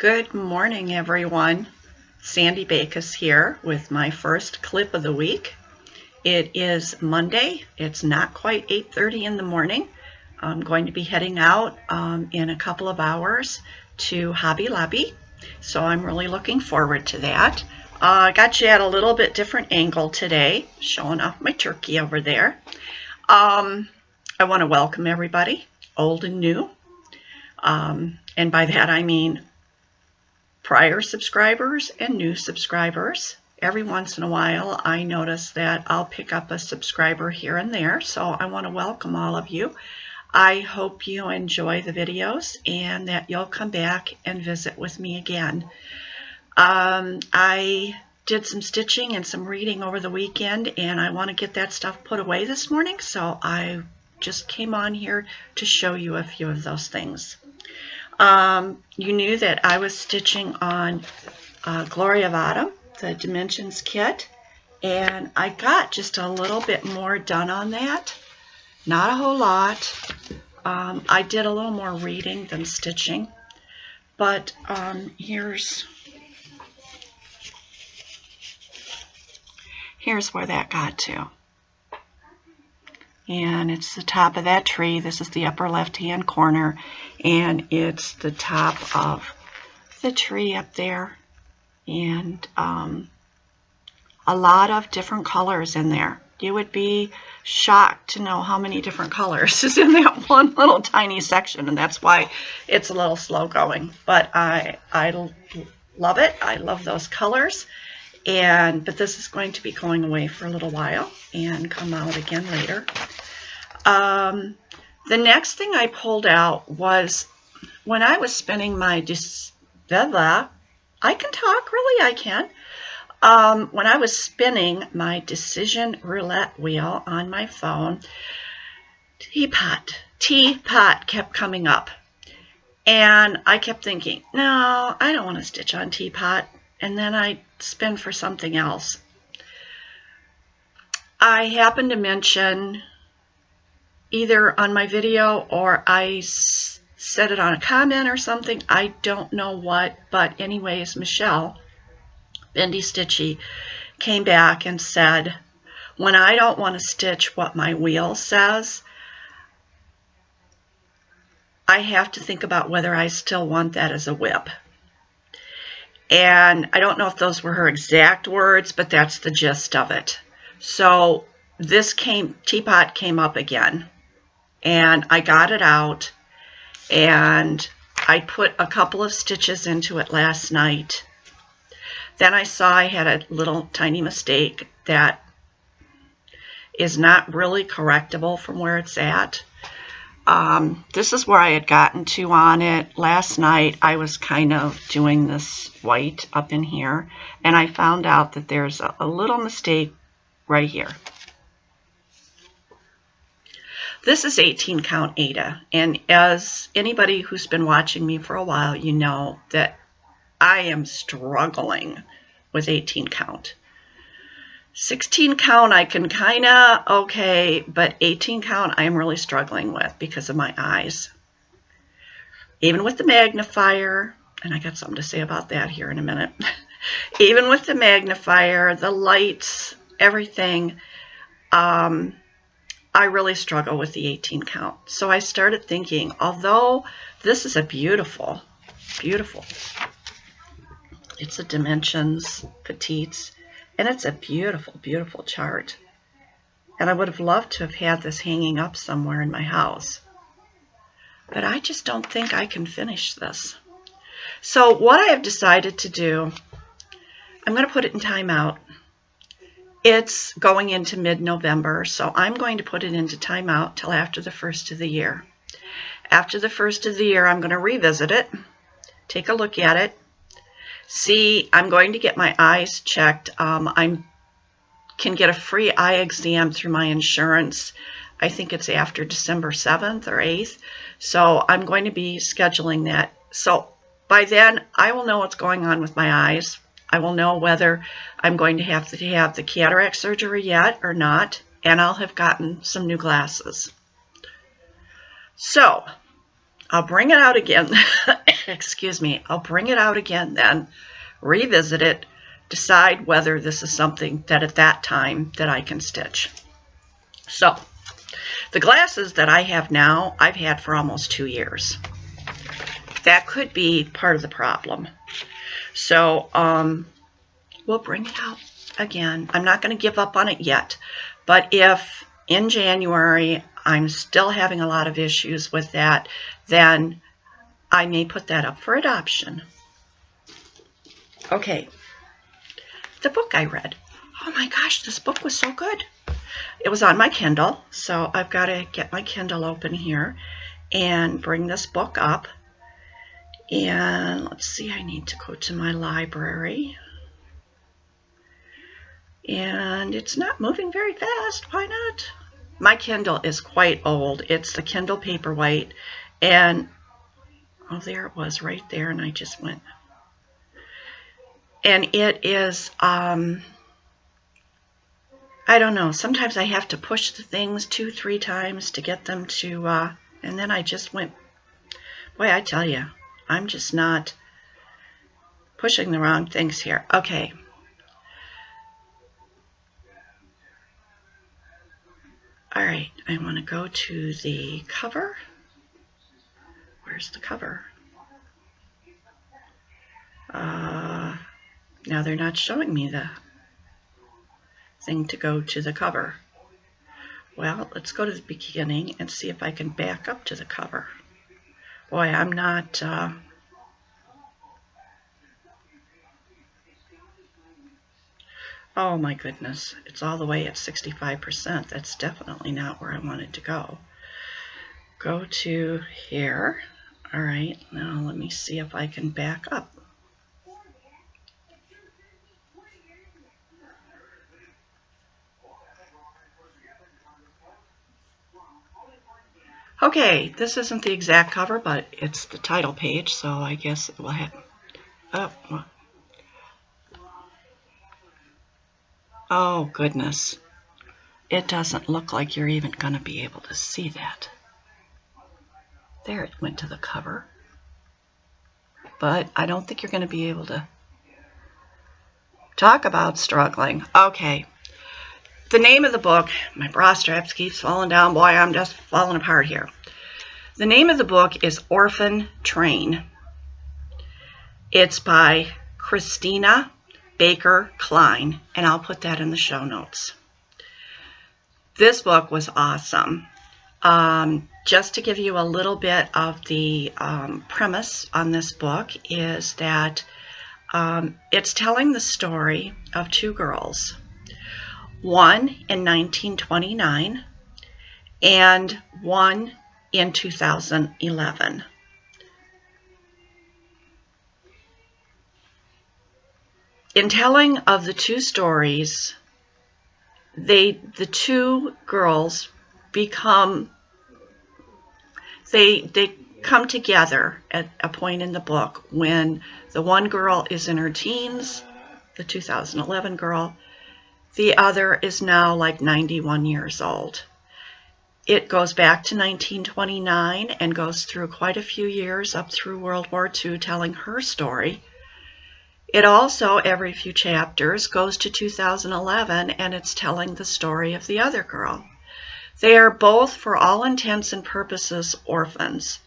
Good morning, everyone. Sandy Bacus here with my first clip of the week. It is Monday. It's not quite 8:30 in the morning. I'm going to be heading out in a couple of hours to Hobby Lobby, so I'm really looking forward to that. I got you at a little bit different angle today, showing off my turkey over there. I want to welcome everybody, old and new, and by that I mean prior subscribers and new subscribers. Every once in a while I notice that I'll pick up a subscriber here and there, so I want to welcome all of you. I hope you enjoy the videos and that you'll come back and visit with me again. I did some stitching and some reading over the weekend, and I want to get that stuff put away this morning, so I just came on here to show you a few of those things. You knew that I was stitching on Gloria of Autumn, the Dimensions kit, and I got just a little bit more done on that. Not a whole lot. I did a little more reading than stitching, but here's where that got to. And it's the top of that tree. This is the upper left-hand corner, and it's the top of the tree up there. And a lot of different colors in there. You would be shocked to know how many different colors is in that one little tiny section, and that's why it's a little slow going. But I love it. I love those colors. But this is going to be going away for a little while and come out again later. The next thing I pulled out was when I was spinning my I can talk, really, I can. When I was spinning my decision roulette wheel on my phone, teapot kept coming up. And I kept thinking, no, I don't want to stitch on teapot. And then I spin for something else. I happened to mention either on my video or I said it on a comment or something. I don't know what, but anyways, Michelle Bendy Stitchy came back and said, when I don't want to stitch what my wheel says, I have to think about whether I still want that as a whip. And I don't know if those were her exact words, but that's the gist of it. So this teapot came up again, and I got it out, and I put a couple of stitches into it last night. Then I saw I had a little tiny mistake that is not really correctable from where it's at. This is where I had gotten to on it. Last night I was kind of doing this white up in here, and I found out that there's a little mistake right here. This is 18 count Aida, and as anybody who's been watching me for a while, you know that I am struggling with 18 count. 16 count I can kind of okay, but 18 count I am really struggling with because of my eyes. Even with the magnifier, and I got something to say about that here in a minute. Even with the magnifier, the lights, everything, I really struggle with the 18 count. So I started thinking, although this is a beautiful, it's a Dimensions Petites, and it's a beautiful, beautiful chart. And I would have loved to have had this hanging up somewhere in my house. But I just don't think I can finish this. So what I have decided to do, I'm going to put it in timeout. It's going into mid-November, so I'm going to put it into timeout till after the first of the year. After the first of the year, I'm going to revisit it, take a look at it. See, I'm going to get my eyes checked. I can get a free eye exam through my insurance. I think it's after December 7th or 8th. So I'm going to be scheduling that. So by then, I will know what's going on with my eyes. I will know whether I'm going to have the cataract surgery yet or not. And I'll have gotten some new glasses. So I'll bring it out again excuse me, I'll bring it out again then, revisit it, decide whether this is something that at that time that I can stitch. So, the glasses that I have now, I've had for almost 2 years. That could be part of the problem. So, we'll bring it out again. I'm not going to give up on it yet, but if in January I'm still having a lot of issues with that, then I may put that up for adoption. Okay, the book I read. Oh my gosh, this book was so good. It was on my Kindle, so I've got to get my Kindle open here and bring this book up. And let's see, I need to go to my library. And it's not moving very fast. Why not? My Kindle is quite old. It's the Kindle Paperwhite. And, oh, there it was right there, and I just went. And it is, I don't know. Sometimes I have to push the things 2-3 times to get them to, and then I just went. Boy, I tell you, I'm just not pushing the wrong things here. Okay. All right, I want to go to the cover. Where's the cover? Now they're not showing me the thing to go to the cover. Well, let's go to the beginning and see if I can back up to the cover. Boy, I'm not... Oh my goodness, it's all the way at 65%. That's definitely not where I wanted to go. Go to here. All right, now let me see if I can back up. Okay, this isn't the exact cover, but it's the title page, so I guess it will have... Oh, goodness. It doesn't look like you're even going to be able to see that. There, it went to the cover. But I don't think you're going to be able to talk about struggling. Okay. The name of the book, my bra straps keeps falling down. Boy, I'm just falling apart here. The name of the book is Orphan Train. It's by Christina Baker Klein, and I'll put that in the show notes. This book was awesome. Just to give you a little bit of the premise on this book is that it's telling the story of 2 girls. One in 1929 and one in 2011. In telling of the 2 stories, the 2 girls become, they come together at a point in the book when the one girl is in her teens, the 2011 girl, the other is now like 91 years old. It goes back to 1929 and goes through quite a few years up through World War II telling her story. It also, every few chapters, goes to 2011 and it's telling the story of the other girl. They are both, for all intents and purposes, orphans.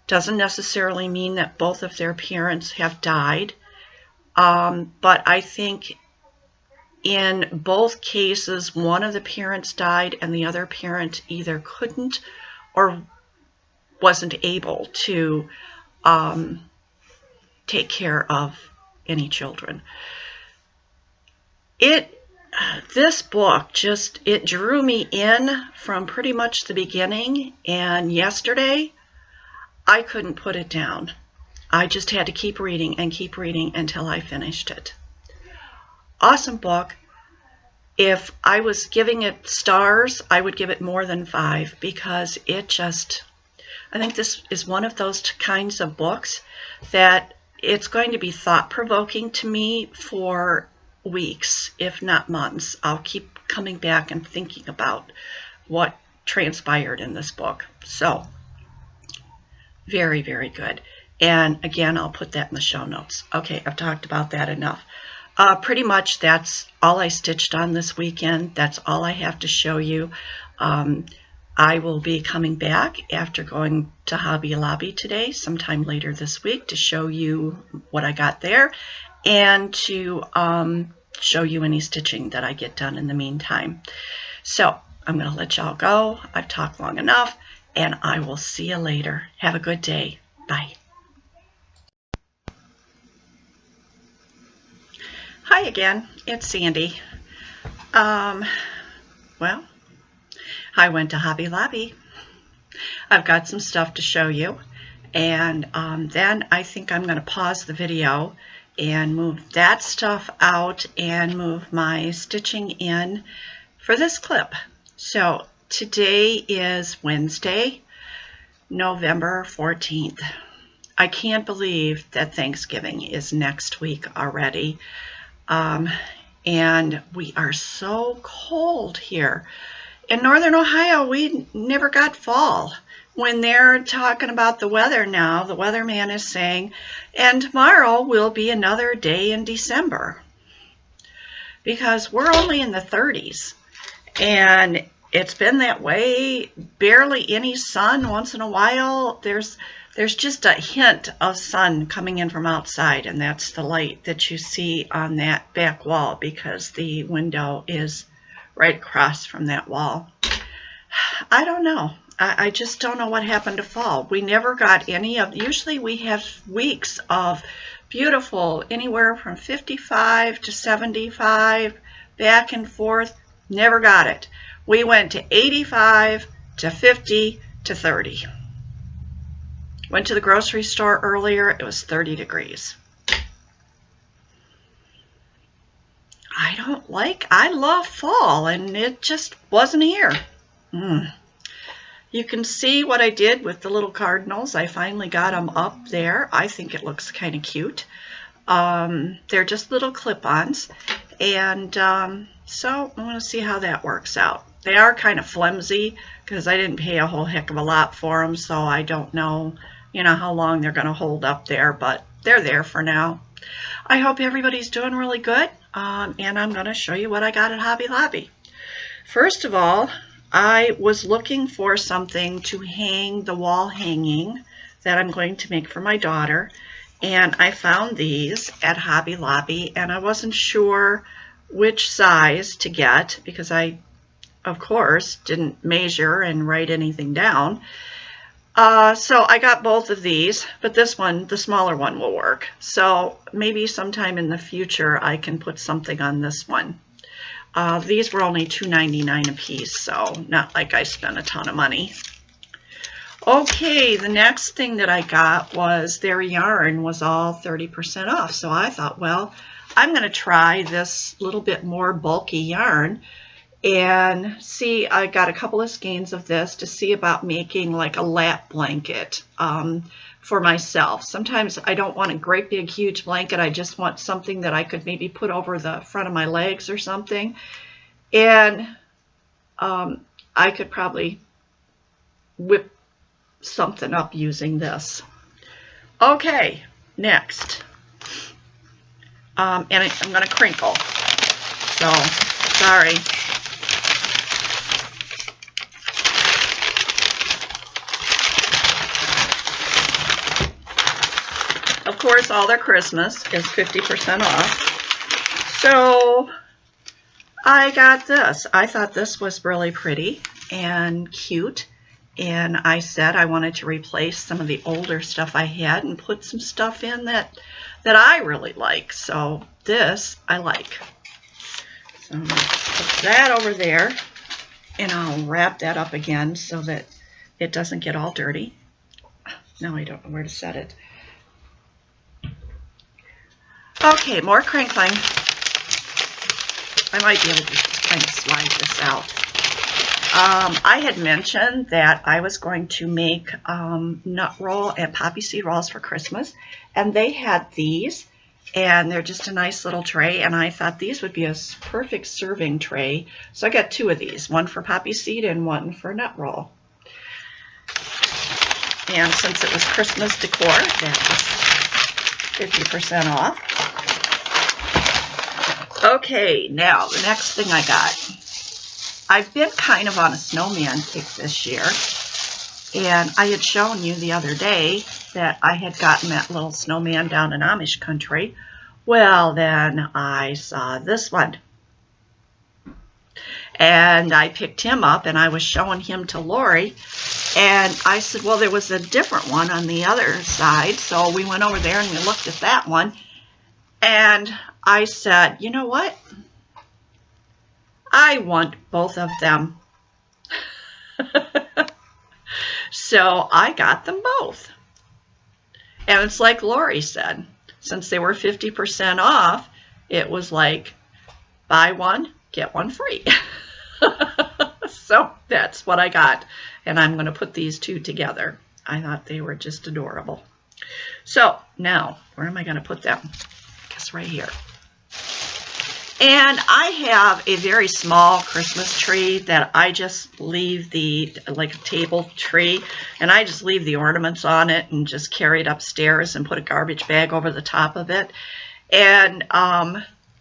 Doesn't necessarily mean that both of their parents have died, but I think in both cases, one of the parents died and the other parent either couldn't or wasn't able to take care of any children. This book just, it drew me in from pretty much the beginning, and yesterday I couldn't put it down. I just had to keep reading until I finished it. Awesome book. If I was giving it stars, I would give it more than 5 because it just, I think this is one of those kinds of books that it's going to be thought-provoking to me for weeks, if not months. I'll keep coming back and thinking about what transpired in this book. So, very, very good. And again, I'll put that in the show notes. Okay, I've talked about that enough. Pretty much that's all I stitched on this weekend. That's all I have to show you. I will be coming back after going to Hobby Lobby today, sometime later this week, to show you what I got there and to show you any stitching that I get done in the meantime. So I'm going to let y'all go. I've talked long enough, and I will see you later. Have a good day. Bye. Hi again, it's Sandy. Well, I went to Hobby Lobby. I've got some stuff to show you, and then I think I'm going to pause the video and move that stuff out and move my stitching in for this clip. So today is Wednesday, November 14th. I can't believe that Thanksgiving is next week already. And we are so cold here. In Northern Ohio, we never got fall. When they're talking about the weather now, the weatherman is saying, and tomorrow will be another day in December. Because we're only in the 30s. And it's been that way. Barely any sun. Once in a while, there's just a hint of sun coming in from outside, and that's the light that you see on that back wall because the window is right across from that wall. I don't know. I just don't know what happened to fall. We never got any of, usually we have weeks of beautiful, anywhere from 55 to 75, back and forth. Never got it. We went to 85 to 50 to 30. Went to the grocery store earlier, it was 30 degrees. I love fall, and it just wasn't here. You can see what I did with the little cardinals. I finally got them up there. I think it looks kind of cute. They're just little clip-ons, and so I want to see how that works out. They are kind of flimsy because I didn't pay a whole heck of a lot for them, so I don't know, how long they're going to hold up there, but they're there for now. I hope everybody's doing really good, and I'm going to show you what I got at Hobby Lobby. First of all, I was looking for something to hang the wall hanging that I'm going to make for my daughter, and I found these at Hobby Lobby, and I wasn't sure which size to get because I, of course, didn't measure and write anything down. So I got both of these, but this one, the smaller one, will work. So maybe sometime in the future I can put something on this one. These were only $2.99 a piece, so not like I spent a ton of money. Okay, the next thing that I got was their yarn was all 30% off. So I thought, well, I'm going to try this little bit more bulky yarn and see. I got a couple of skeins of this to see about making like a lap blanket for myself. Sometimes I don't want a great big huge blanket. I just want something that I could maybe put over the front of my legs or something. And I could probably whip something up using this. Okay, next. And I'm going to crinkle. So, sorry. Of course, all their Christmas is 50% off. So I got this. I thought this was really pretty and cute. And I said I wanted to replace some of the older stuff I had and put some stuff in that I really like. So this I like. So I'm going to put that over there, and I'll wrap that up again so that it doesn't get all dirty. Now I don't know where to set it. Okay, more crinkling. I might be able to kind of slide this out. I had mentioned that I was going to make nut roll and poppy seed rolls for Christmas, and they had these, and they're just a nice little tray, and I thought these would be a perfect serving tray. So I got two of these, one for poppy seed and one for nut roll. And since it was Christmas decor, that was 50% off. Okay, now the next thing I got. I've been kind of on a snowman kick this year. And I had shown you the other day that I had gotten that little snowman down in Amish country. Well, then I saw this one. And I picked him up and I was showing him to Lori. And I said, well, there was a different one on the other side. So we went over there and we looked at that one. And I said, you know what? I want both of them. So I got them both. And it's like Lori said, since they were 50% off, it was like buy one, get one free. So that's what I got. And I'm going to put these two together. I thought they were just adorable. So now, where am I going to put them? I guess right here. And I have a very small Christmas tree that I just leave like a table tree, and I just leave the ornaments on it and just carry it upstairs and put a garbage bag over the top of it. And,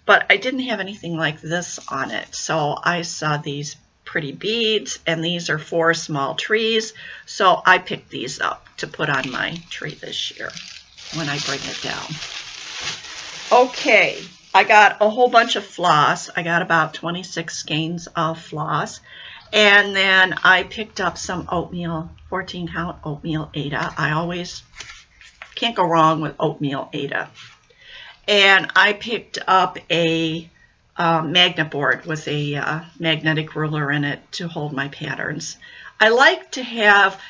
but I didn't have anything like this on it. So I saw these pretty beads, and these are 4 small trees. So I picked these up to put on my tree this year when I bring it down. Okay. I got a whole bunch of floss. I got about 26 skeins of floss. And then I picked up some oatmeal, 14-count oatmeal Aida. I always can't go wrong with oatmeal Aida. And I picked up a magnet board with a magnetic ruler in it to hold my patterns. I like to have,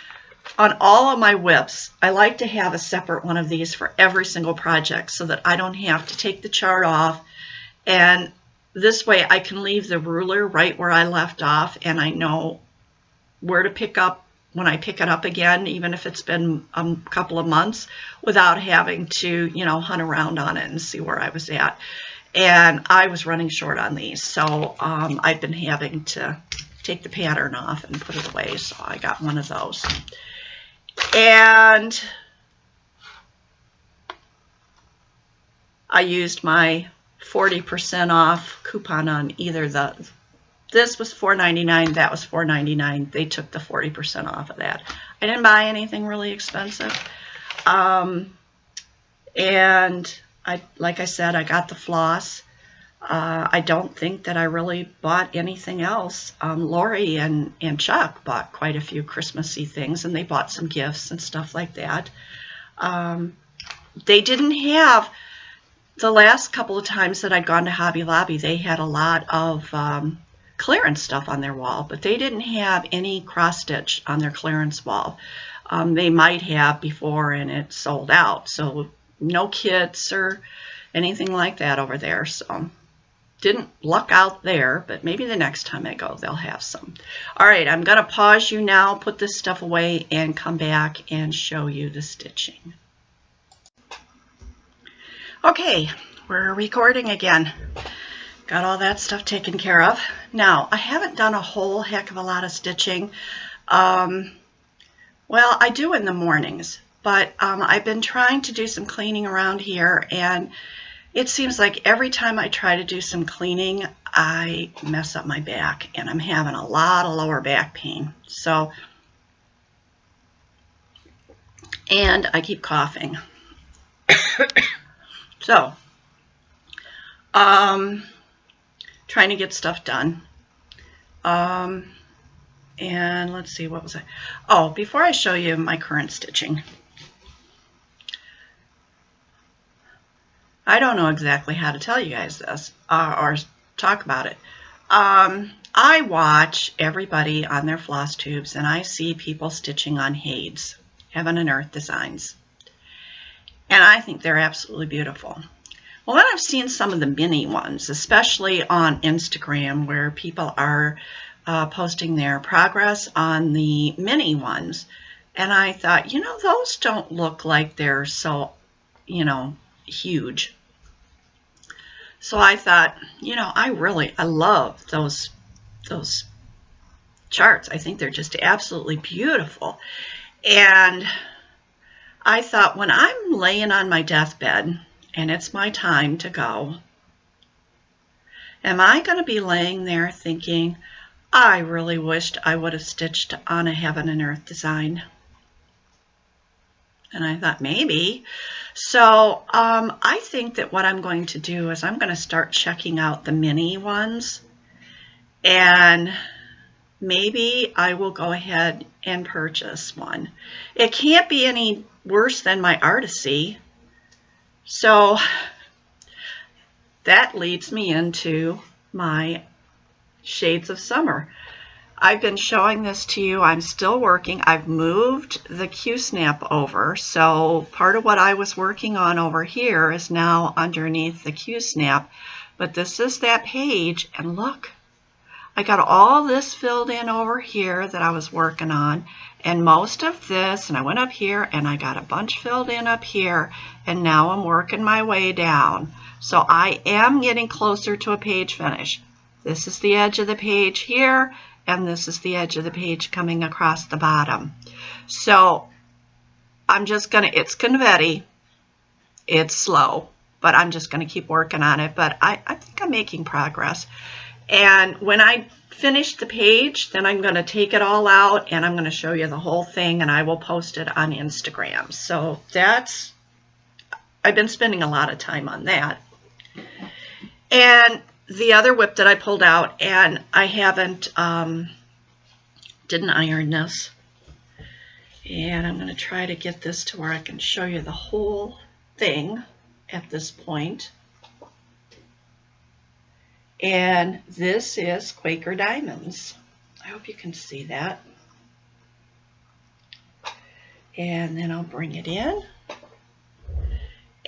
on all of my whips, I like to have a separate one of these for every single project so that I don't have to take the chart off. And this way I can leave the ruler right where I left off, and I know where to pick up when I pick it up again, even if it's been a couple of months, without having to, you know, hunt around on it and see where I was at. And I was running short on these, so I've been having to take the pattern off and put it away, so I got one of those. And I used my 40% off coupon on either this was $4.99, that was $4.99. They took the 40% off of that. I didn't buy anything really expensive. And like I said, I got the floss. I don't think that I really bought anything else. Lori and Chuck bought quite a few Christmassy things, and they bought some gifts and stuff like that. They didn't have, the last couple of times that I'd gone to Hobby Lobby, they had a lot of clearance stuff on their wall, but they didn't have any cross stitch on their clearance wall. They might have before, and it sold out. So no kits or anything like that over there. So didn't luck out there, but maybe the next time I go, they'll have some. All right, I'm going to pause you now, put this stuff away, and come back and show you the stitching. Okay, we're recording again. Got all that stuff taken care of. Now, I haven't done a whole heck of a lot of stitching. Well, I do in the mornings, but I've been trying to do some cleaning around here, and it seems like every time I try to do some cleaning, I mess up my back, and I'm having a lot of lower back pain. So, and I keep coughing. So, trying to get stuff done. And let's see, what was I? Oh, before I show you my current stitching, I don't know exactly how to tell you guys this or talk about it. I watch everybody on their floss tubes, and I see people stitching on Hades, Heaven and Earth Designs. And I think they're absolutely beautiful. Well, then I've seen some of the mini ones, especially on Instagram, where people are posting their progress on the mini ones. And I thought, you know, those don't look like they're so, you know, huge. So I thought, you know, I love those charts. I think they're just absolutely beautiful. And I thought, when I'm laying on my deathbed and it's my time to go, am I going to be laying there thinking, I really wished I would have stitched on a Heaven and Earth design? And I thought, maybe. So I think that what I'm going to do is I'm going to start checking out the mini ones, and maybe I will go ahead and purchase one. It can't be any worse than my Artisy. So that leads me into my Shades of Summer. I've been showing this to you. I'm still working. I've moved the Q-snap over, so part of what I was working on over here is now underneath the Q-snap. But this is that page, and look, I got all this filled in over here that I was working on, and most of this, and I went up here and I got a bunch filled in up here, and now I'm working my way down. So I am getting closer to a page finish. This is the edge of the page here, and this is the edge of the page coming across the bottom. So I'm just gonna, it's confetti, it's slow, but I'm just gonna keep working on it. But I think I'm making progress. And when I finish the page, then I'm gonna take it all out and I'm gonna show you the whole thing, and I will post it on Instagram. So that's, I've been spending a lot of time on that. And the other whip that I pulled out, and I haven't, didn't iron this. And I'm going to try to get this to where I can show you the whole thing at this point. And this is Quaker Diamonds. I hope you can see that. And then I'll bring it in.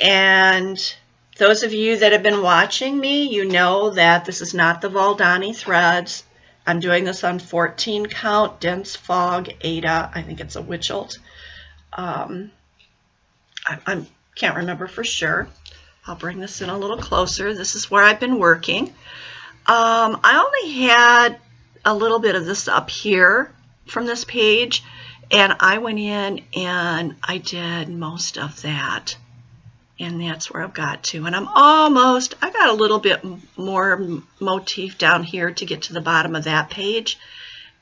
And those of you that have been watching me, you know that this is not the Valdani threads. I'm doing this on 14 count dense fog Aida. I think it's a Witchelt. I can't remember for sure. I'll bring this in a little closer. This is where I've been working. I only had a little bit of this up here from this page, and I went in and I did most of that. And that's where I've got to. And I'm almost, I got a little bit more motif down here to get to the bottom of that page.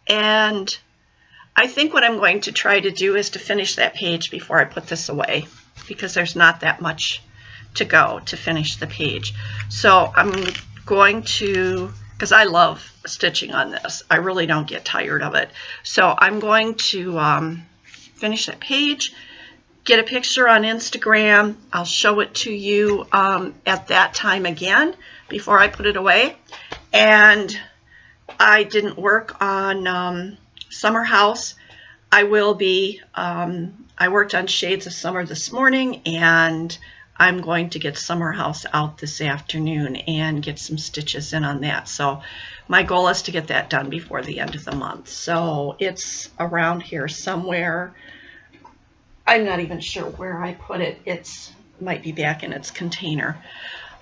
And I think what I'm going to try to do is to finish that page before I put this away, because there's not that much to go to finish the page. So I'm going to, because I love stitching on this, I really don't get tired of it. So I'm going to finish that page, get a picture on Instagram. I'll show it to you at that time again before I put it away. And I didn't work on Summer House. I will be. I worked on Shades of Summer this morning, and I'm going to get Summer House out this afternoon and get some stitches in on that. So my goal is to get that done before the end of the month. So it's around here somewhere. I'm not even sure where I put it. It might be back in its container.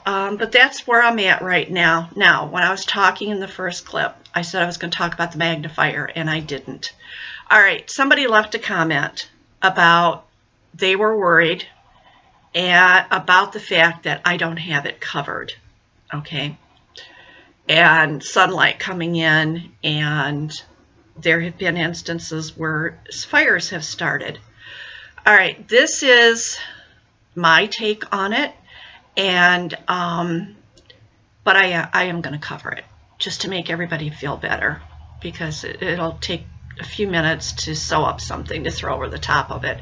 But that's where I'm at right now. Now, when I was talking in the first clip, I said I was going to talk about the magnifier, and I didn't. All right, somebody left a comment about they were worried about the fact that I don't have it covered, okay? And sunlight coming in, and there have been instances where fires have started. All right, this is my take on it, and but I am going to cover it just to make everybody feel better, because it'll take a few minutes to sew up something to throw over the top of it.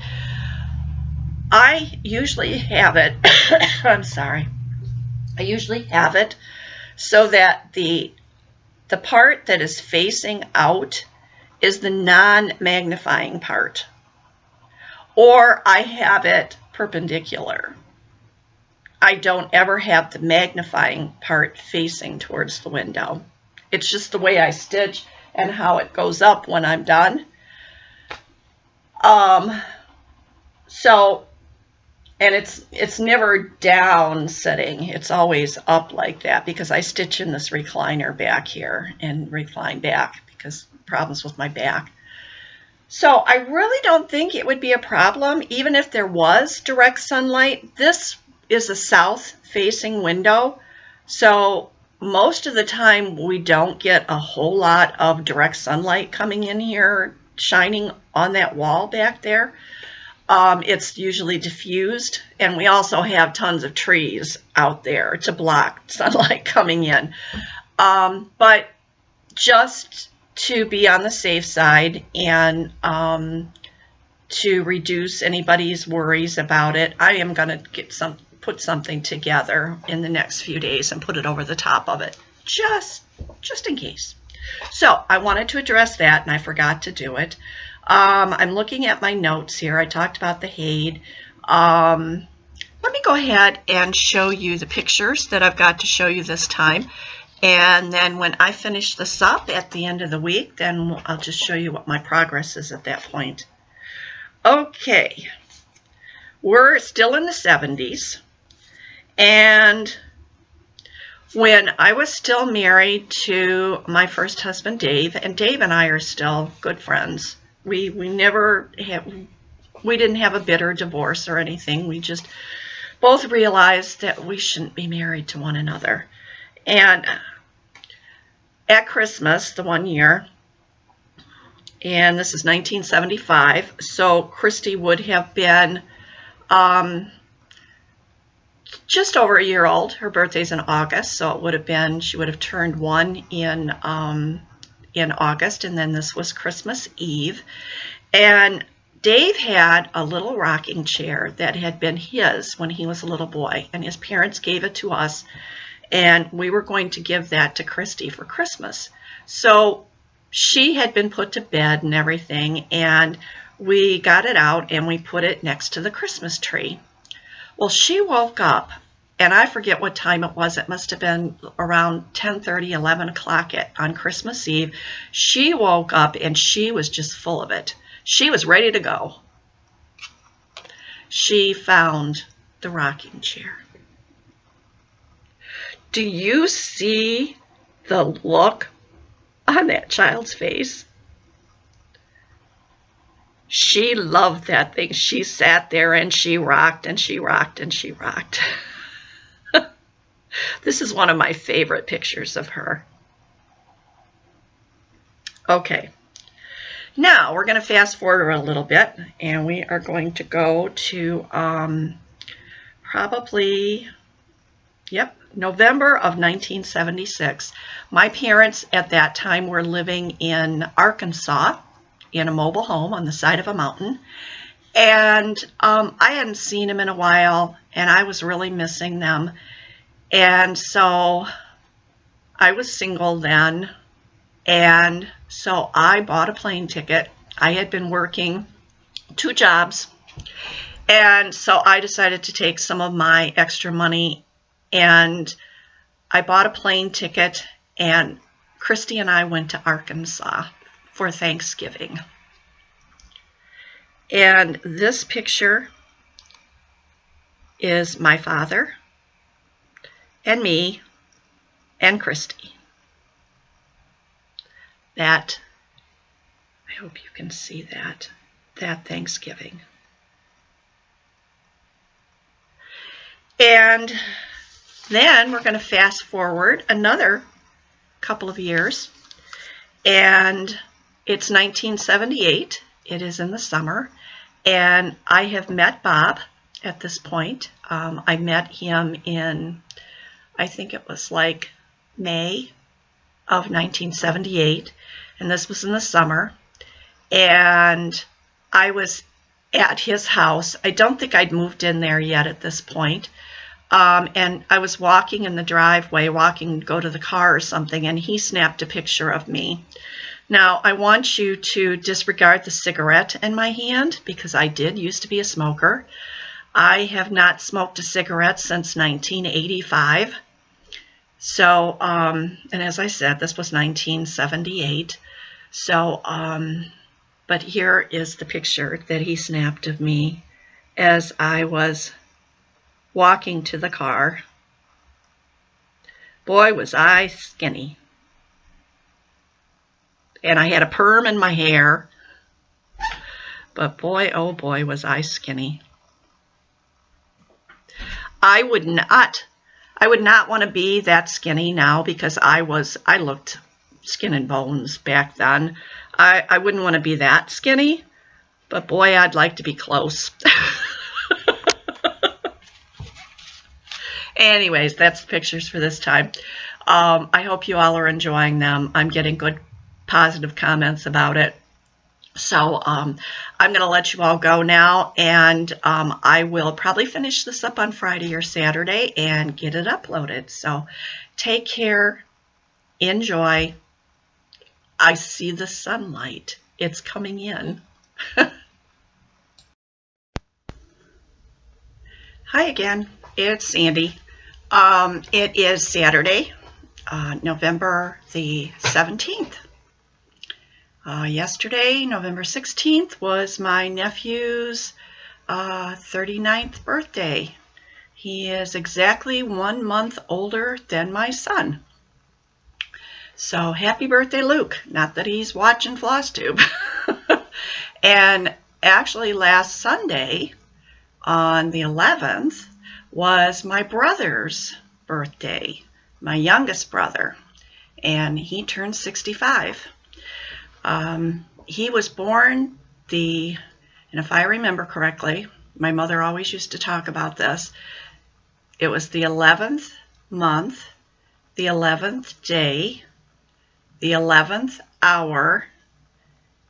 I usually have it, I'm sorry, I usually have it so that the part that is facing out is the non-magnifying part. Or I have it perpendicular. I don't ever have the magnifying part facing towards the window. It's just the way I stitch and how it goes up when I'm done. And it's never down sitting. It's always up like that, because I stitch in this recliner back here and recline back because problems with my back. So I really don't think it would be a problem, even if there was direct sunlight. This is a south-facing window, so most of the time we don't get a whole lot of direct sunlight coming in here, shining on that wall back there. It's usually diffused, and we also have tons of trees out there to block sunlight coming in. But just to be on the safe side and to reduce anybody's worries about it, I am going to put something together in the next few days and put it over the top of it, just in case. So I wanted to address that, and I forgot to do it. I'm looking at my notes here. I talked about the Hade. Let me go ahead and show you the pictures that I've got to show you this time. And then when I finish this up at the end of the week, then I'll just show you what my progress is at that point. Okay, we're still in the 70s. And when I was still married to my first husband, Dave, and Dave and I are still good friends. We didn't have a bitter divorce or anything. We just both realized that we shouldn't be married to one another. And at Christmas, the one year, and this is 1975, so Christy would have been just over a year old. Her birthday's in August, so it would have been, she would have turned 1 in August, and then this was Christmas Eve. And Dave had a little rocking chair that had been his when he was a little boy, and his parents gave it to us, and we were going to give that to Christy for Christmas. So she had been put to bed and everything, and we got it out and we put it next to the Christmas tree. Well, she woke up, and I forget what time it was. It must have been around 10:30, 11 o'clock on Christmas Eve. She woke up, and she was just full of it. She was ready to go. She found the rocking chair. Do you see the look on that child's face? She loved that thing. She sat there and she rocked and she rocked and she rocked. This is one of my favorite pictures of her. Okay, now we're going to fast forward a little bit, and we are going to go to probably, November of 1976. My parents at that time were living in Arkansas in a mobile home on the side of a mountain. And I hadn't seen them in a while, and I was really missing them. And so I was single then, and so I bought a plane ticket. I had been working 2 jobs, and so I decided to take some of my extra money, and I bought a plane ticket, and Christy and I went to Arkansas for Thanksgiving. And this picture is my father and me and Christy. That, I hope you can see that Thanksgiving. And then we're going to fast forward another couple of years, and it's 1978. It is in the summer, and I have met Bob at this point. I met him in, I think it was like May of 1978, and this was in the summer, and I was at his house. I don't think I'd moved in there yet at this point. And I was walking in the driveway, to go to the car or something, and he snapped a picture of me. Now, I want you to disregard the cigarette in my hand, because I did used to be a smoker. I have not smoked a cigarette since 1985. So, and as I said, this was 1978. So, but here is the picture that he snapped of me as I was walking to the car. Boy, was I skinny. And I had a perm in my hair. But boy, oh boy, was I skinny. I would not want to be that skinny now, because I looked skin and bones back then. I wouldn't want to be that skinny, but boy, I'd like to be close. Anyways, that's the pictures for this time. I hope you all are enjoying them. I'm getting good positive comments about it. So I'm going to let you all go now, and I will probably finish this up on Friday or Saturday and get it uploaded. So take care. Enjoy. I see the sunlight. It's coming in. Hi again. It's Sandy. It is Saturday, November the 17th. Yesterday, November 16th, was my nephew's 39th birthday. He is exactly 1 month older than my son. So happy birthday, Luke. Not that he's watching FlossTube. And actually last Sunday, on the 11th, was my brother's birthday, my youngest brother, and he turned 65. He was born and if I remember correctly, my mother always used to talk about this, it was the 11th month, the 11th day, the 11th hour,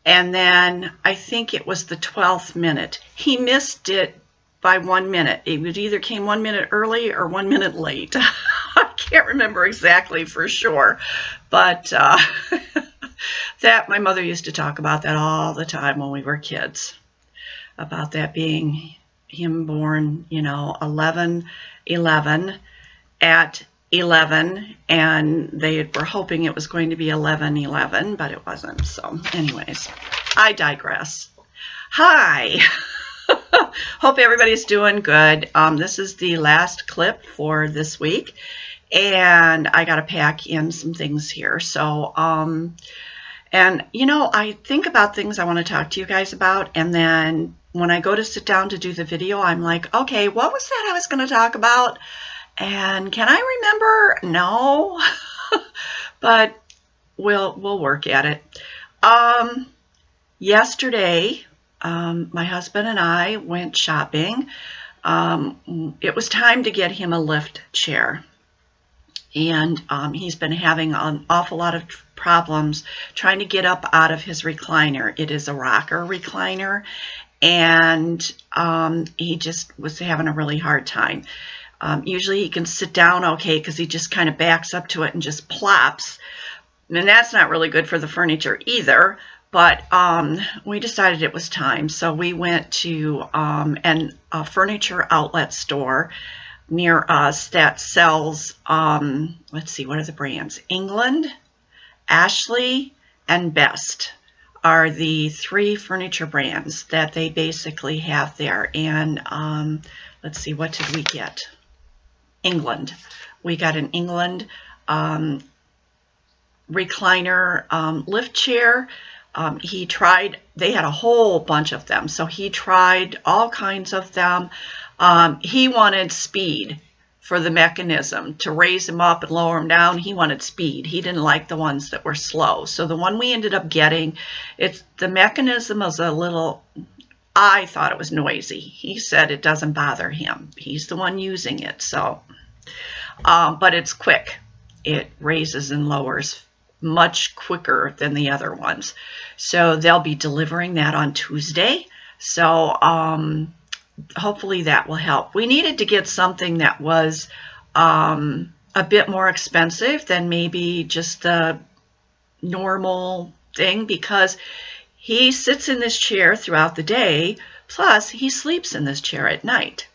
and then I think it was the 12th minute. He missed it by 1 minute. It would either came 1 minute early or 1 minute late. I can't remember exactly for sure, but that my mother used to talk about that all the time when we were kids, about that being him born, 11/11 at 11, and they were hoping it was going to be 11/11, but it wasn't. So anyways, I digress. Hi. Hope everybody's doing good. This is the last clip for this week, and I got to pack in some things here. So and I think about things I want to talk to you guys about, and then when I go to sit down to do the video, I'm like, okay, what was that I was going to talk about? And can I remember? No. But we'll work at it. Yesterday, my husband and I went shopping. It was time to get him a lift chair. And he's been having an awful lot of problems trying to get up out of his recliner. It is a rocker recliner, and he just was having a really hard time. Usually he can sit down okay, because he just kind of backs up to it and just plops. And that's not really good for the furniture either. But we decided it was time. So we went to a furniture outlet store near us that sells, let's see, what are the brands? England, Ashley, and Best are the 3 furniture brands that they basically have there. And let's see, what did we get? England. We got an England recliner lift chair. He tried, they had a whole bunch of them, so he tried all kinds of them. He wanted speed for the mechanism to raise him up and lower him down. He wanted speed. He didn't like the ones that were slow. So the one we ended up getting, the mechanism is a little, I thought it was noisy. He said it doesn't bother him. He's the one using it. So, but it's quick. It raises and lowers much quicker than the other ones. So they'll be delivering that on Tuesday. So hopefully that will help. We needed to get something that was a bit more expensive than maybe just the normal thing, because he sits in this chair throughout the day, plus he sleeps in this chair at night.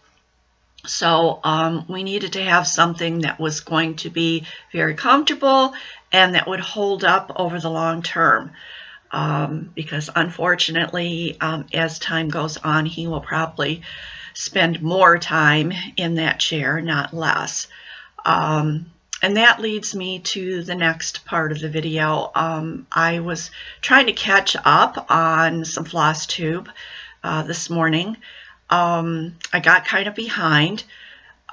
So we needed to have something that was going to be very comfortable and that would hold up over the long term. Because unfortunately, as time goes on, he will probably spend more time in that chair, not less. And that leads me to the next part of the video. I was trying to catch up on some FlossTube. this morning. I got kind of behind,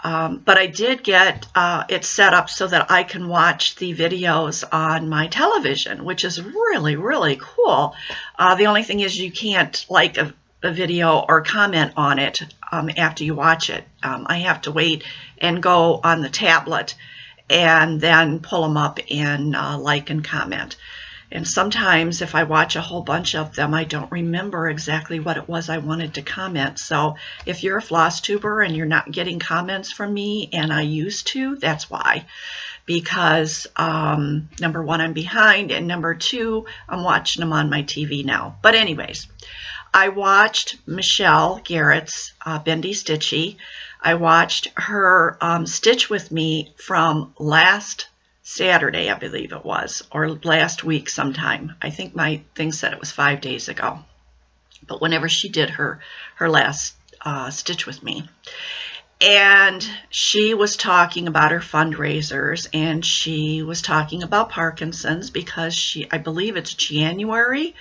but I did get it set up so that I can watch the videos on my television, which is really, really cool. The only thing is you can't like a video or comment on it after you watch it. I have to wait and go on the tablet and then pull them up and like and comment. And sometimes if I watch a whole bunch of them, I don't remember exactly what it was I wanted to comment. So if you're a floss tuber and you're not getting comments from me, and I used to, that's why. Because number one, I'm behind, and number two, I'm watching them on my TV now. But anyways, I watched Michelle Garrett's Bendy Stitchy. I watched her stitch with me from last Saturday, I believe it was, or last week sometime. I think my thing said it was 5 days ago. But whenever she did her last stitch with me. And she was talking about her fundraisers, and she was talking about Parkinson's because I believe it's January.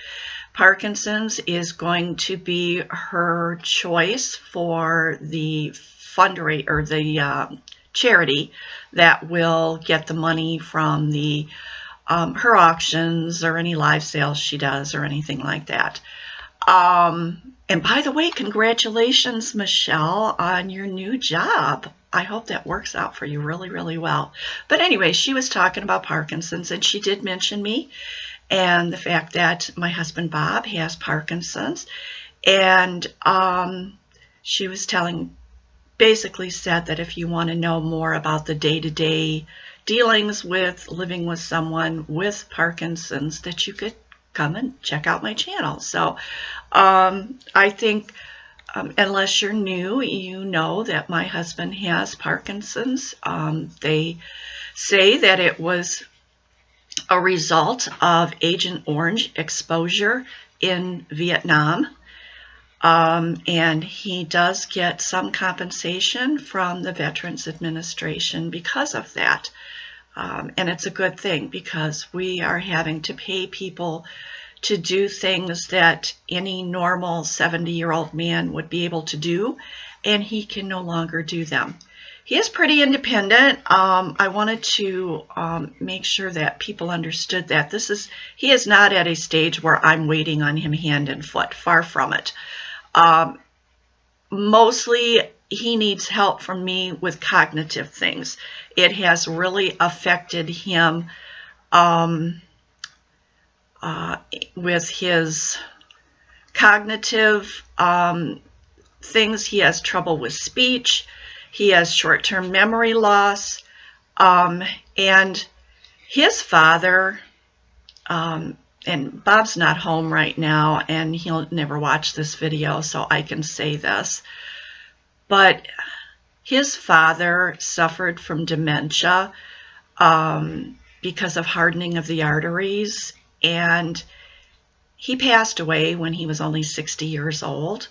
Parkinson's is going to be her choice for the fundraiser or the charity that will get the money from the her auctions or any live sales she does or anything like that. And by the way, congratulations, Michelle, on your new job. I hope that works out for you really, really well. But anyway, she was talking about Parkinson's, and she did mention me and the fact that my husband Bob has Parkinson's. And she was basically said that if you want to know more about the day-to-day dealings with living with someone with Parkinson's, that you could come and check out my channel. So I think unless you're new, you know that my husband has Parkinson's. They say that it was a result of Agent Orange exposure in Vietnam. And he does get some compensation from the Veterans Administration because of that. And it's a good thing because we are having to pay people to do things that any normal 70-year-old man would be able to do, and he can no longer do them. He is pretty independent. I wanted to make sure that people understood that he is not at a stage where I'm waiting on him hand and foot. Far from it. Mostly he needs help from me with cognitive things. It has really affected him with his cognitive things. He has trouble with speech. He has short-term memory loss. And his father, and Bob's not home right now, and he'll never watch this video, so I can say this. But his father suffered from dementia because of hardening of the arteries, and he passed away when he was only 60 years old.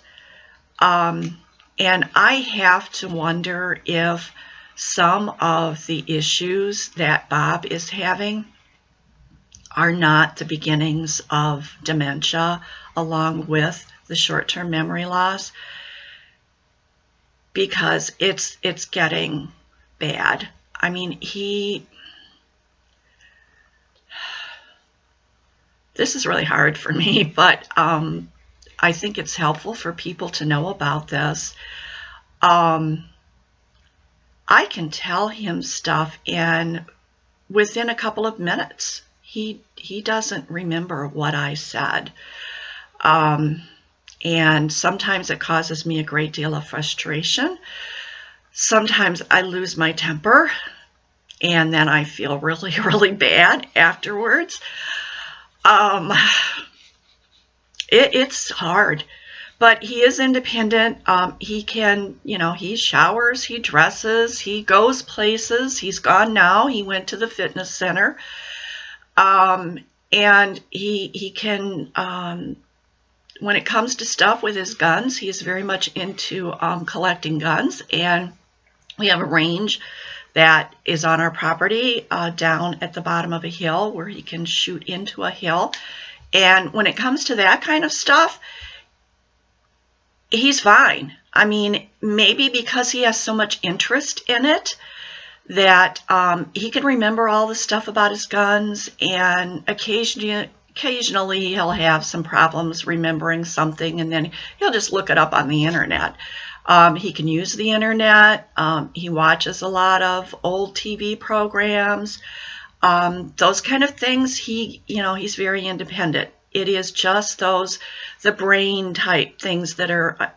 And I have to wonder if some of the issues that Bob is having are not the beginnings of dementia along with the short-term memory loss, because it's getting bad. I mean, this is really hard for me, but I think it's helpful for people to know about this. I can tell him stuff, and within a couple of minutes, he doesn't remember what I said. And sometimes it causes me a great deal of frustration. Sometimes I lose my temper, and then I feel really, really bad afterwards. It's hard, but he is independent. He can, he showers, he dresses, he goes places. He's gone now. He went to the fitness center. And he can, when it comes to stuff with his guns, he's very much into collecting guns. And we have a range that is on our property down at the bottom of a hill where he can shoot into a hill. And when it comes to that kind of stuff, he's fine. I mean, maybe because he has so much interest in it that he can remember all the stuff about his guns, and occasionally he'll have some problems remembering something, and then he'll just look it up on the internet. He can use the internet. He watches a lot of old TV programs. Those kind of things, he's very independent. It is just the brain type things that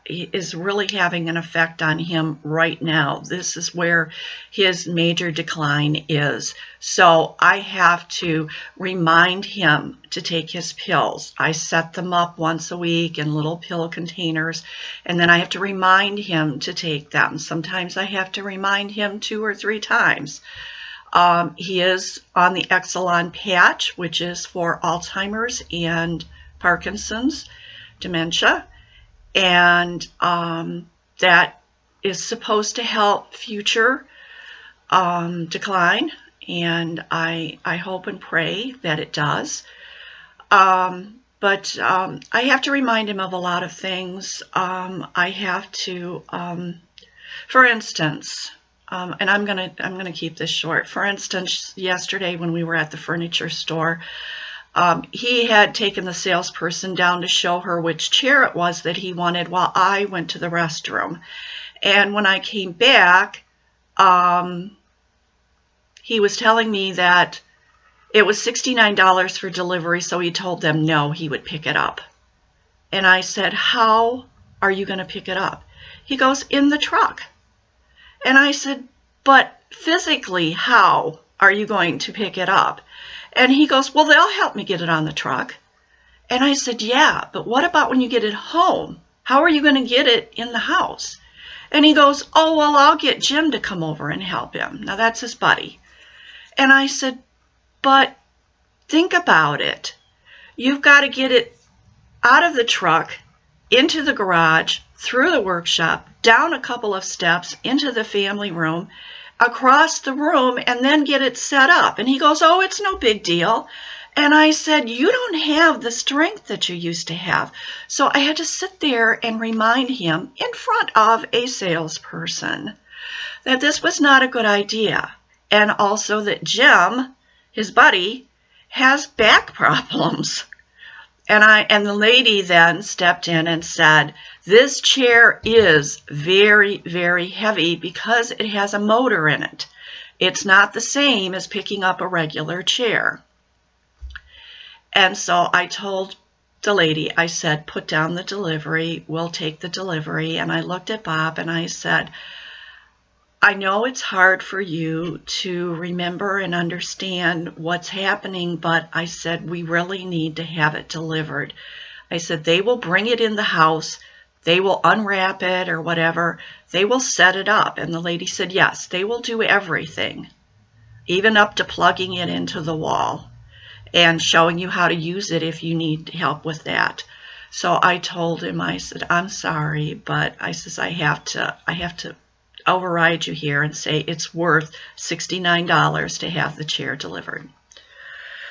is really having an effect on him right now. This is where his major decline is. So I have to remind him to take his pills. I set them up once a week in little pill containers, and then I have to remind him to take them. Sometimes I have to remind him 2 or 3 times. He is on the Exelon patch, which is for Alzheimer's and Parkinson's dementia, and that is supposed to help future decline, and I hope and pray that it does. But I have to remind him of a lot of things. I have to, for instance, and I'm gonna keep this short. For instance, yesterday when we were at the furniture store, he had taken the salesperson down to show her which chair it was that he wanted while I went to the restroom. And when I came back, he was telling me that it was $69 for delivery, so he told them no, he would pick it up. And I said, how are you going to pick it up? He goes, in the truck. And I said, but physically, how are you going to pick it up? And he goes, well, they'll help me get it on the truck. And I said, yeah, but what about when you get it home? How are you going to get it in the house? And he goes, oh, well, I'll get Jim to come over and help him. Now, that's his buddy. And I said, but think about it. You've got to get it out of the truck, into the garage, through the workshop, down a couple of steps, into the family room, across the room, and then get it set up. And he goes, oh, it's no big deal. And I said, you don't have the strength that you used to have. So I had to sit there and remind him in front of a salesperson that this was not a good idea. And also that Jim, his buddy, has back problems. And the lady then stepped in and said, this chair is very, very heavy because it has a motor in it. It's not the same as picking up a regular chair. And so I told the lady, I said, put down the delivery, we'll take the delivery. And I looked at Bob and I said, I know it's hard for you to remember and understand what's happening, but I said, we really need to have it delivered. I said, they will bring it in the house, they will unwrap it or whatever, they will set it up. And the lady said, yes, they will do everything, even up to plugging it into the wall and showing you how to use it if you need help with that. So I told him, I said, I'm sorry, but I says, I have to override you here and say it's worth $69 to have the chair delivered.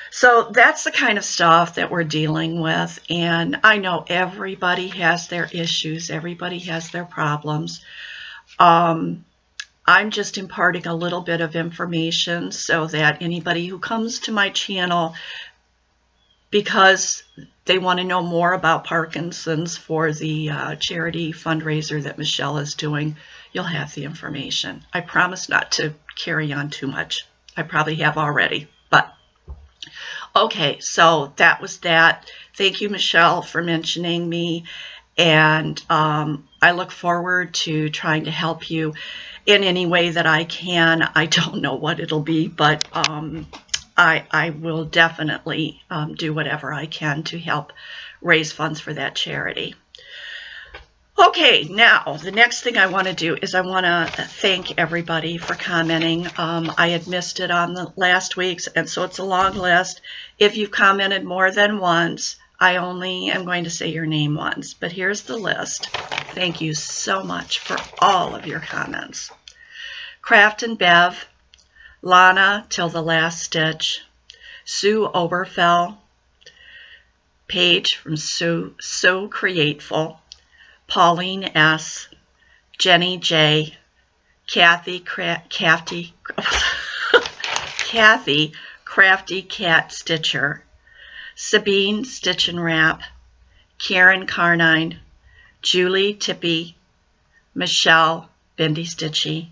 So that's the kind of stuff that we're dealing with, and I know everybody has their issues, everybody has their problems. I'm just imparting a little bit of information so that anybody who comes to my channel because they want to know more about Parkinson's for the charity fundraiser that Michelle is doing, you'll have the information. I promise not to carry on too much. I probably have already, but okay, so that was that. Thank you, Michelle, for mentioning me, and I look forward to trying to help you in any way that I can. I don't know what it'll be, but I will definitely do whatever I can to help raise funds for that charity. Okay, now the next thing I want to do is I want to thank everybody for commenting. I had missed it on the last week's, and so it's a long list. If you've commented more than once, I only am going to say your name once, but here's the list. Thank you so much for all of your comments. Craft and Bev, Lana Till the Last Stitch, Sue Oberfell, Paige from So Createful, Pauline S., Jenny J., Kathy Crafty Cat Stitcher, Sabine Stitch and Wrap, Karen Carnine, Julie Tippy, Michelle Bendy Stitchy,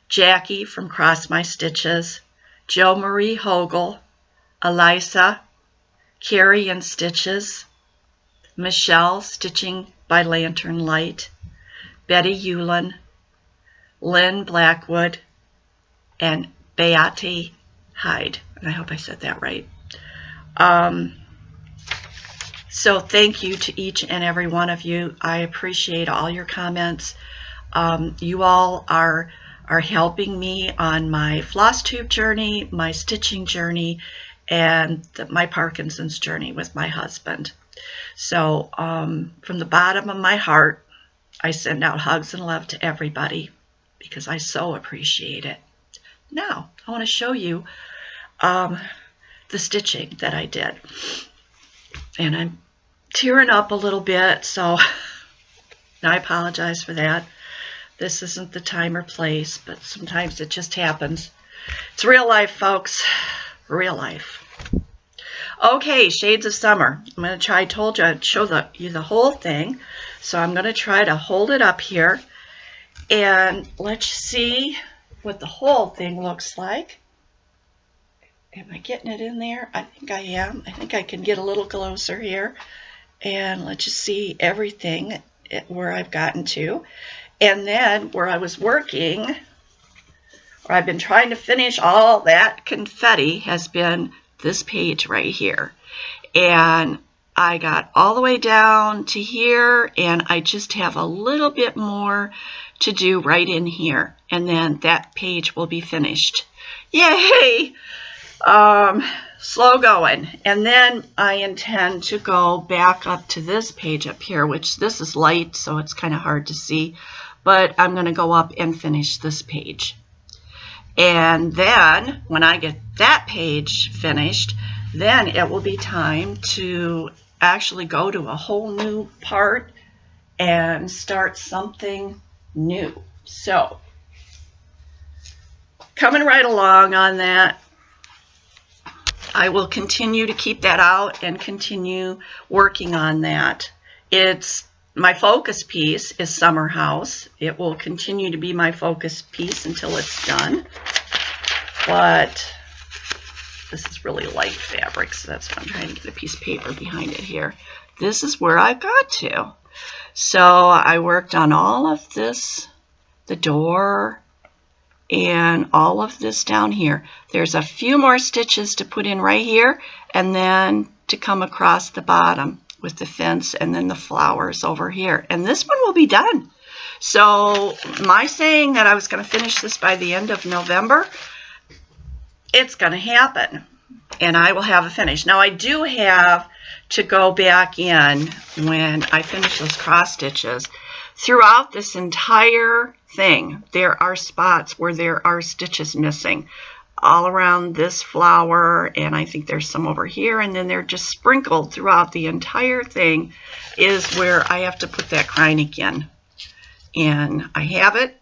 Jackie from Cross My Stitches, Jo Marie Hogel, Elisa, Carrie and Stitches, Michelle Stitching by Lantern Light, Betty Hewlin, Lynn Blackwood, and Beate Hyde. And I hope I said that right. So thank you to each and every one of you. I appreciate all your comments. You all are helping me on my floss tube journey, my stitching journey, and my Parkinson's journey with my husband. So from the bottom of my heart, I send out hugs and love to everybody because I so appreciate it. Now, I want to show you the stitching that I did. And I'm tearing up a little bit, so I apologize for that. This isn't the time or place, but sometimes it just happens. It's real life, folks. Real life. Okay, Shades of Summer. I'm going to try, I told you I'd show you the whole thing. So I'm going to try to hold it up here. And let's see what the whole thing looks like. Am I getting it in there? I think I am. I think I can get a little closer here. And let's just see everything where I've gotten to. And then where I was working, where I've been trying to finish all that confetti, has been this page right here. And I got all the way down to here, and I just have a little bit more to do right in here. And then that page will be finished. Yay! Slow going. And then I intend to go back up to this page up here, which this is light, so it's kind of hard to see. But I'm going to go up and finish this page. And then when I get that page finished, then it will be time to actually go to a whole new part and start something new. So, coming right along on that. I will continue to keep that out and continue working on that. It's my focus piece is Summer House. It will continue to be my focus piece until it's done. But this is really light fabric, so that's why I'm trying to get a piece of paper behind it here. This is where I got to. So I worked on all of this, the door, and all of this down here. There's a few more stitches to put in right here, and then to come across the bottom with the fence and then the flowers over here. And this one will be done. So my saying that I was going to finish this by the end of November, it's going to happen. And I will have a finish. Now I do have to go back in when I finish those cross stitches. Throughout this entire thing, there are spots where there are stitches missing. All around this flower, and I think there's some over here, and then they're just sprinkled throughout the entire thing is where I have to put that Kreinik in. And I have it.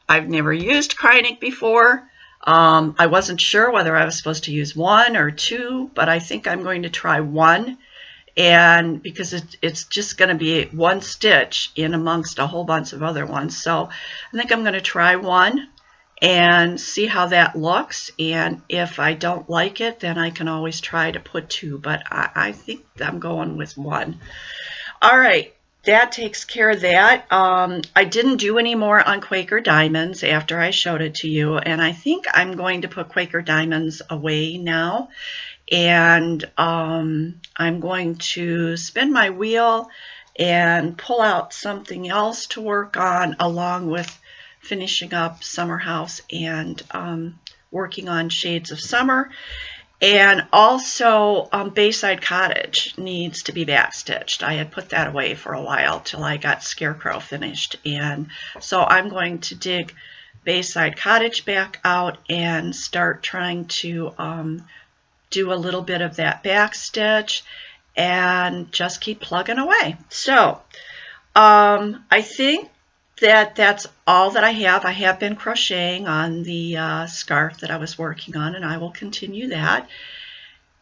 I've never used Kreinik before. I wasn't sure whether I was supposed to use 1 or 2, but I think I'm going to try 1. And because it's just going to be one stitch in amongst a whole bunch of other ones. So I think I'm going to try 1 and see how that looks. And if I don't like it, then I can always try to put 2. But I think I'm going with 1. All right, that takes care of that. I didn't do any more on Quaker Diamonds after I showed it to you. And I think I'm going to put Quaker Diamonds away now. And I'm going to spin my wheel and pull out something else to work on along with finishing up Summer House and working on Shades of Summer. And also Bayside Cottage needs to be backstitched. I had put that away for a while till I got Scarecrow finished. And so I'm going to dig Bayside Cottage back out and start trying to do a little bit of that back stitch and just keep plugging away. So I think that that's all that I have. I have been crocheting on the scarf that I was working on, and I will continue that.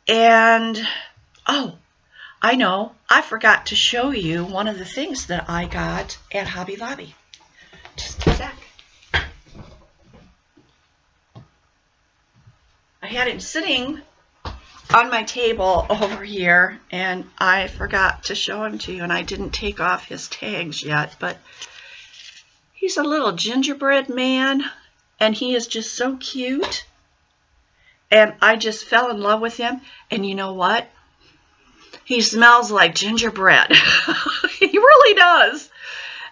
And, oh, I know, I forgot to show you one of the things that I got at Hobby Lobby. Just a sec. I had him sitting on my table over here, and I forgot to show him to you, and I didn't take off his tags yet, but he's a little gingerbread man, and he is just so cute, and I just fell in love with him. And you know what? He smells like gingerbread. He really does.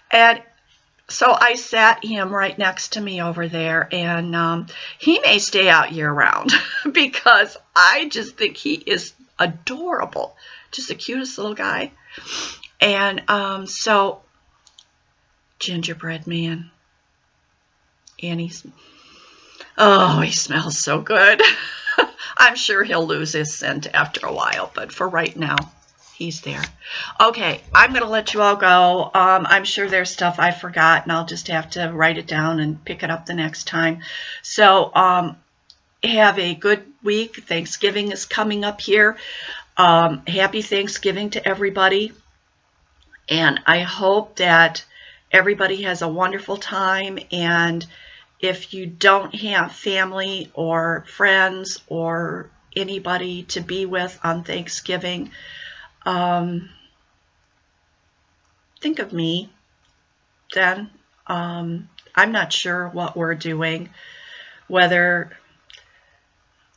And so I sat him right next to me over there, and he may stay out year-round because I just think he is adorable. Just the cutest little guy. And so, gingerbread man. And he smells so good. I'm sure he'll lose his scent after a while, but for right now, he's there. Okay, I'm going to let you all go. I'm sure there's stuff I forgot, and I'll just have to write it down and pick it up the next time. So have a good week. Thanksgiving is coming up here. Happy Thanksgiving to everybody. And I hope that everybody has a wonderful time. And if you don't have family or friends or anybody to be with on Thanksgiving, think of me then. I'm not sure what we're doing. Whether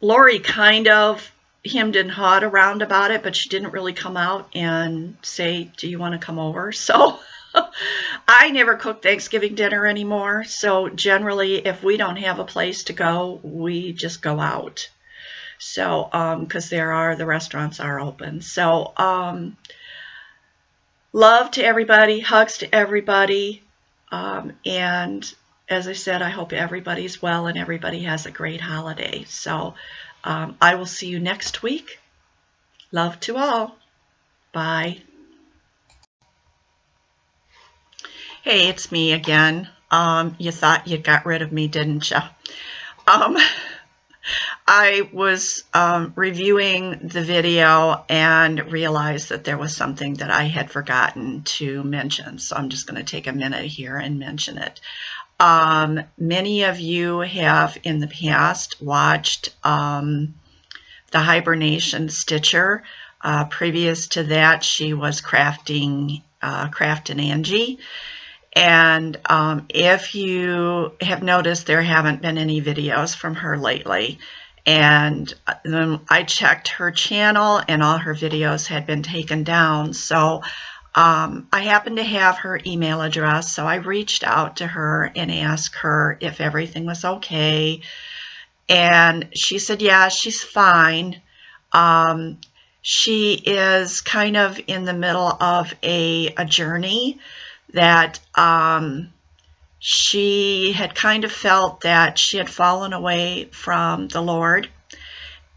Lori kind of hemmed and hawed around about it, but she didn't really come out and say, do you want to come over? So I never cook Thanksgiving dinner anymore. So generally, if we don't have a place to go, we just go out. So, because the restaurants are open. So, love to everybody, hugs to everybody. And as I said, I hope everybody's well and everybody has a great holiday. So, I will see you next week. Love to all. Bye. Hey, it's me again. You thought you got rid of me, didn't you? I was reviewing the video and realized that there was something that I had forgotten to mention. So I'm just going to take a minute here and mention it. Many of you have in the past watched the Hibernation Stitcher. Previous to that, she was crafting Angie. And if you have noticed, there haven't been any videos from her lately. And then I checked her channel and all her videos had been taken down. So I happened to have her email address. So I reached out to her and asked her if everything was okay. And she said, yeah, she's fine. She is kind of in the middle of a journey that she had kind of felt that she had fallen away from the Lord,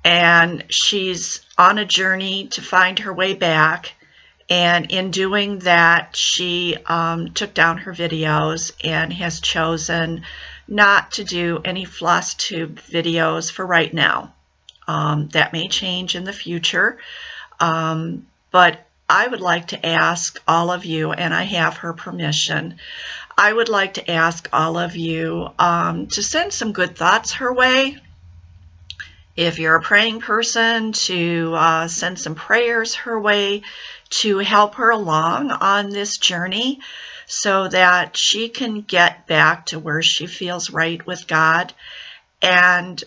and she's on a journey to find her way back. And in doing that, she took down her videos and has chosen not to do any floss tube videos for right now. That may change in the future, but I would like to ask all of you, and I have her permission, I would like to ask all of you to send some good thoughts her way. If you're a praying person, to send some prayers her way to help her along on this journey so that she can get back to where she feels right with God. And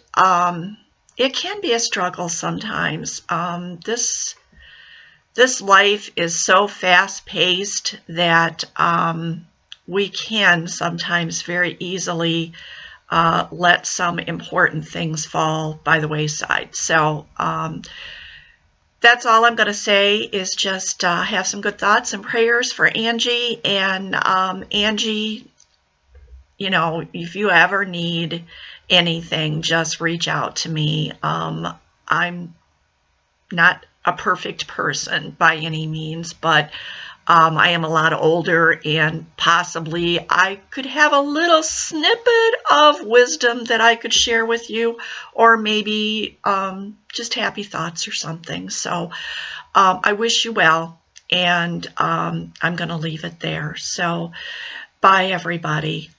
it can be a struggle sometimes. This life is so fast-paced that we can sometimes very easily let some important things fall by the wayside. So that's all I'm going to say, is just have some good thoughts and prayers for Angie. And Angie, you know, if you ever need anything, just reach out to me. I'm not a perfect person by any means, but I am a lot older, and possibly I could have a little snippet of wisdom that I could share with you, or maybe just happy thoughts or something. So I wish you well, and I'm going to leave it there. So bye, everybody.